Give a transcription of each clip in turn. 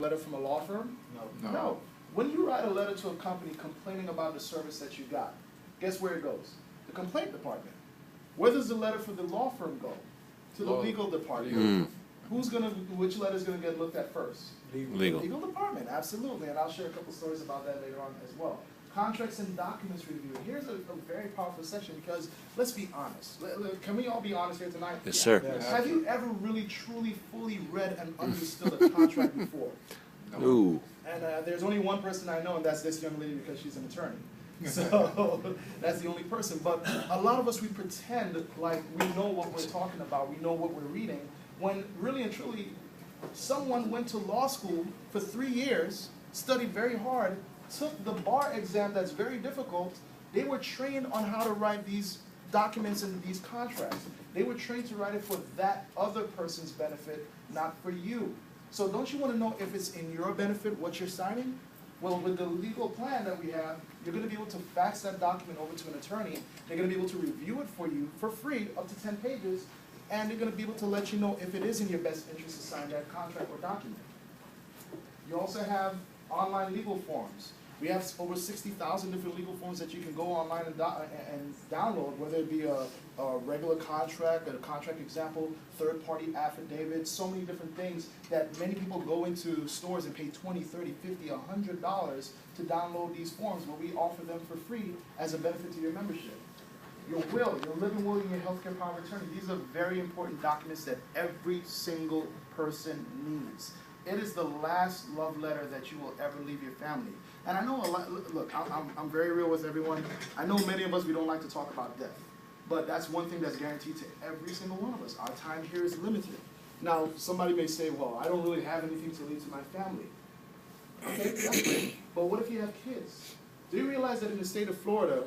Letter from a law firm? No. No. When you write a letter to a company complaining about the service that you got, guess where it goes? The complaint department. Where does the letter for the law firm go? To the legal department. Which letter is going to get looked at first? Legal. Legal department, absolutely. And I'll share a couple stories about that later on as well. Contracts and documents review. Here's a very powerful section because let's be honest. Can we all be honest here tonight? Yes, sir. Yes. Have you ever really, truly, fully read and understood a contract before? No. And there's only one person I know, and that's this young lady because she's an attorney. So that's the only person. But a lot of us, we pretend like we know what we're talking about, we know what we're reading, when really and truly, someone went to law school for 3 years, studied very hard, took the bar exam that's very difficult. They were trained on how to write these documents and these contracts. They were trained to write it for that other person's benefit, not for you. So don't you want to know if it's in your benefit what you're signing? Well, with the legal plan that we have, you're going to be able to fax that document over to an attorney. They're going to be able to review it for you for free, up to 10 pages, and they're going to be able to let you know if it is in your best interest to sign that contract or document. You also have online legal forms. We have over 60,000 different legal forms that you can go online and download, whether it be a regular contract, a contract example, third-party affidavits, so many different things that many people go into stores and pay $20, $30, $50, $100 to download these forms, where we offer them for free as a benefit to your membership. Your will, your living will, and your healthcare power of attorney, these are very important documents that every single person needs. It is the last love letter that you will ever leave your family. And I know a lot, look, I'm very real with everyone. I know many of us, we don't like to talk about death. But that's one thing that's guaranteed to every single one of us. Our time here is limited. Now, somebody may say, well, I don't really have anything to leave to my family. Okay, that's great. But what if you have kids? Do you realize that in the state of Florida,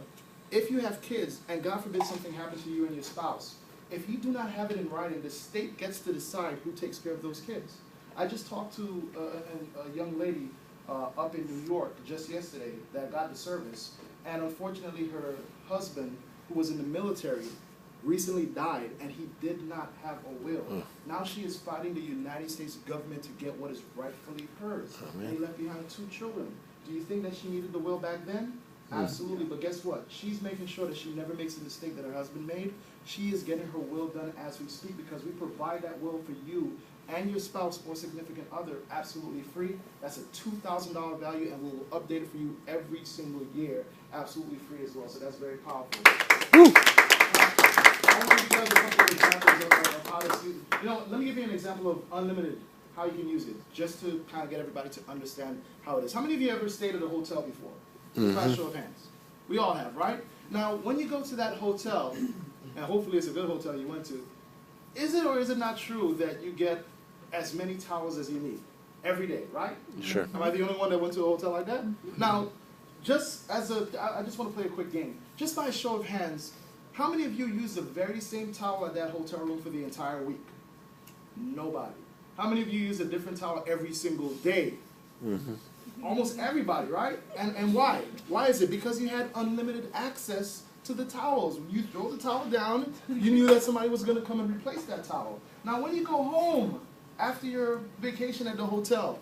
if you have kids, and God forbid something happens to you and your spouse, if you do not have it in writing, the state gets to decide who takes care of those kids. I just talked to a young lady up in New York just yesterday that got the service, and unfortunately her husband, who was in the military, recently died, and he did not have a will. Now she is fighting the United States government to get what is rightfully hers. And he left behind 2 children. Do you think that she needed the will back then? Absolutely, but guess what? She's making sure that she never makes a mistake that her husband made. She is getting her will done as we speak because we provide that will for you and your spouse or significant other absolutely free. That's a $2,000 value, and we'll update it for you every single year, absolutely free as well. So that's very powerful. Let me give you an example of unlimited, how you can use it, just to kind of get everybody to understand how it is. How many of you ever stayed at a hotel before? By show of hands. We all have, right? Now, when you go to that hotel, and hopefully it's a good hotel you went to, is it or is it not true that you get as many towels as you need every day, right? Sure. Am I the only one that went to a hotel like that? Now, just as I just want to play a quick game. Just by a show of hands, how many of you use the very same towel at that hotel room for the entire week? Nobody. How many of you use a different towel every single day? Almost everybody, right? And why? Why is it? Because you had unlimited access to the towels. When you throw the towel down, you knew that somebody was going to come and replace that towel. Now, when you go home after your vacation at the hotel,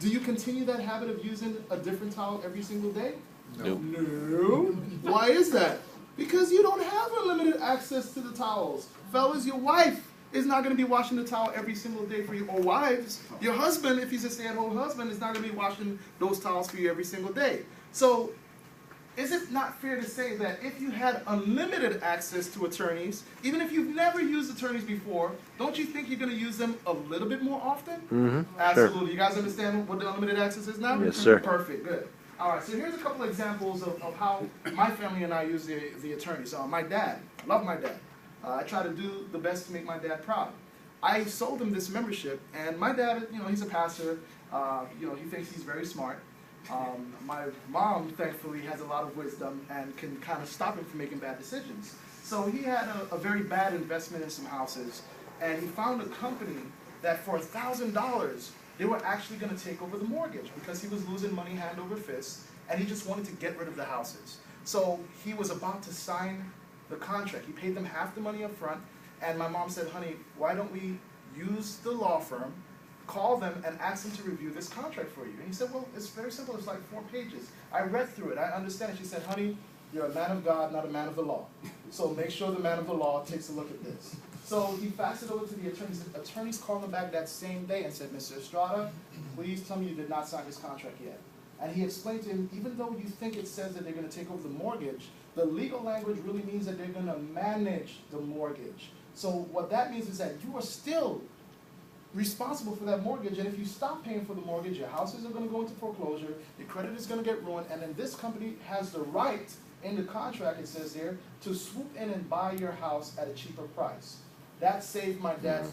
do you continue that habit of using a different towel every single day? No. No. Why is that? Because you don't have unlimited access to the towels. Fellas, your wife is not going to be washing the towel every single day for you. Or wives, your husband, if he's a stay-at-home husband, is not going to be washing those towels for you every single day. So, is it not fair to say that if you had unlimited access to attorneys, even if you've never used attorneys before, don't you think you're going to use them a little bit more often? Absolutely. Sure. You guys understand what the unlimited access is now? Yes, sir. Perfect. Good. All right. So here's a couple of examples of how my family and I use the attorneys. My dad, I love my dad. I try to do the best to make my dad proud. I sold him this membership, and my dad, he's a pastor. He thinks he's very smart. My mom, thankfully, has a lot of wisdom and can kind of stop him from making bad decisions. So he had a very bad investment in some houses, and he found a company that for $1,000, they were actually going to take over the mortgage because he was losing money hand over fist, and he just wanted to get rid of the houses. So he was about to sign the contract. He paid them half the money up front, and my mom said, honey, why don't we use the law firm call them and ask them to review this contract for you. And he said, well, it's very simple. It's like 4 pages. I read through it. I understand it. She said, honey, you're a man of God, not a man of the law. So make sure the man of the law takes a look at this. So he faxed it over to the attorneys. The attorneys called him back that same day and said, Mr. Estrada, please tell me you did not sign this contract yet. And he explained to him, even though you think it says that they're going to take over the mortgage, the legal language really means that they're going to manage the mortgage. So what that means is that you are still responsible for that mortgage, and if you stop paying for the mortgage, your houses are going to go into foreclosure, your credit is going to get ruined, and then this company has the right, in the contract it says there, to swoop in and buy your house at a cheaper price. That saved my dad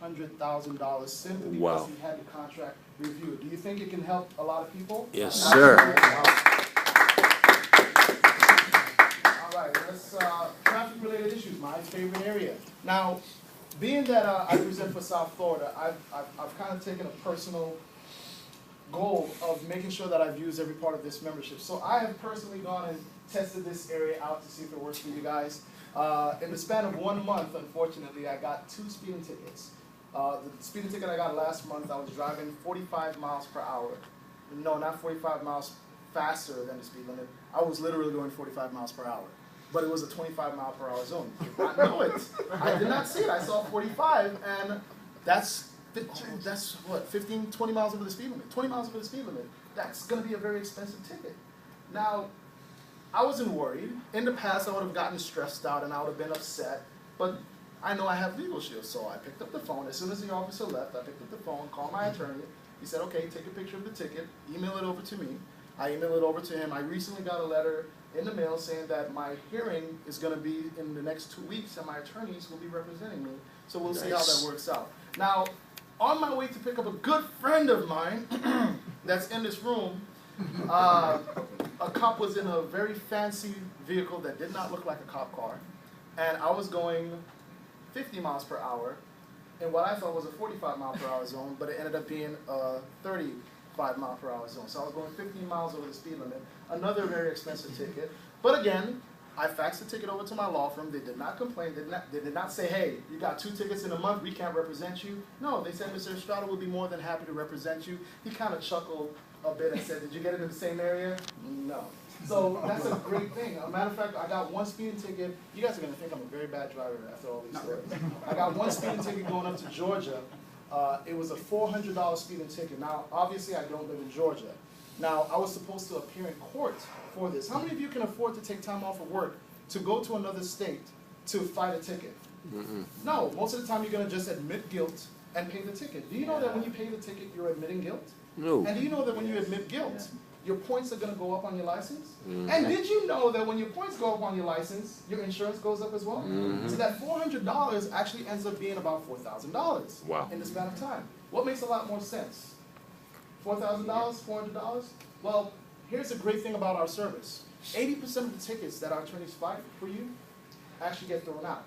$300,000 simply because he had the contract reviewed. Do you think it can help a lot of people? Yes, sir. All right, let's traffic-related issues, my favorite area. Now, being that I present for South Florida, I've kind of taken a personal goal of making sure that I've used every part of this membership. So I have personally gone and tested this area out to see if it works for you guys. In the span of 1 month, unfortunately, I got 2 speeding tickets. The speeding ticket I got last month, I was driving 45 miles per hour. No, not 45 miles faster than the speed limit. I was literally going 45 miles per hour. But it was a 25 mile per hour zone. I know it. I did not see it. I saw 45, and that's what, 15, 20 miles over the speed limit. 20 miles over the speed limit. That's going to be a very expensive ticket. Now, I wasn't worried. In the past, I would have gotten stressed out and I would have been upset, but I know I have legal shield, so I picked up the phone. As soon as the officer left, I picked up the phone, called my attorney. He said, okay, take a picture of the ticket, email it over to me. I emailed it over to him. I recently got a letter in the mail saying that my hearing is going to be in the next 2 weeks and my attorneys will be representing me. So we'll see how that works out. Now, on my way to pick up a good friend of mine that's in this room, a cop was in a very fancy vehicle that did not look like a cop car, and I was going 50 miles per hour in what I thought was a 45 mile per hour zone, but it ended up being a 35 mile per hour zone. So I was going 15 miles over the speed limit, another very expensive ticket. But again, I faxed the ticket over to my law firm. They did not complain. They did not say, hey, you got 2 tickets in a month, we can't represent you. No, they said, Mr. Estrada will be more than happy to represent you. He kind of chuckled a bit and said, did you get it in the same area? No. So that's a great thing. As a matter of fact, I got 1 speeding ticket. You guys are going to think I'm a very bad driver after all these stories. I got 1 speeding ticket going up to Georgia. It was a $400 speeding ticket. Now, obviously, I don't live in Georgia. Now, I was supposed to appear in court for this. How many of you can afford to take time off of work to go to another state to fight a ticket? No, most of the time you're going to just admit guilt and pay the ticket. Do you know that when you pay the ticket, you're admitting guilt? No. And do you know that when you admit guilt, your points are going to go up on your license? And did you know that when your points go up on your license, your insurance goes up as well? So that $400 actually ends up being about $4,000 in the span of time. What makes a lot more sense? $4,000, $400? Well, here's the great thing about our service. 80% of the tickets that our attorneys fight for you actually get thrown out.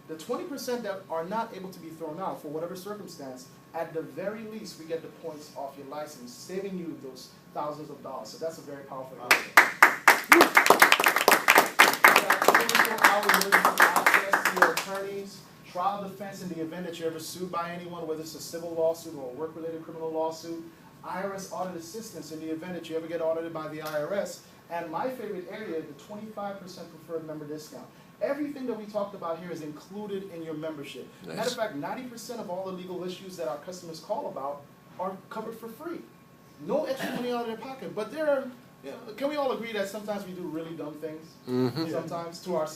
The 20% that are not able to be thrown out for whatever circumstance, at the very least, we get the points off your license, saving you those thousands of dollars. So that's a very powerful thing. Access to your attorneys, trial defense in the event that you're ever sued by anyone, whether it's a civil lawsuit or a work-related criminal lawsuit, IRS audit assistance in the event that you ever get audited by the IRS, and my favorite area, the 25% preferred member discount. Everything that we talked about here is included in your membership. Nice. Matter of fact, 90% of all the legal issues that our customers call about are covered for free. No extra money out of their pocket. But there are, can we all agree that sometimes we do really dumb things? Sometimes to our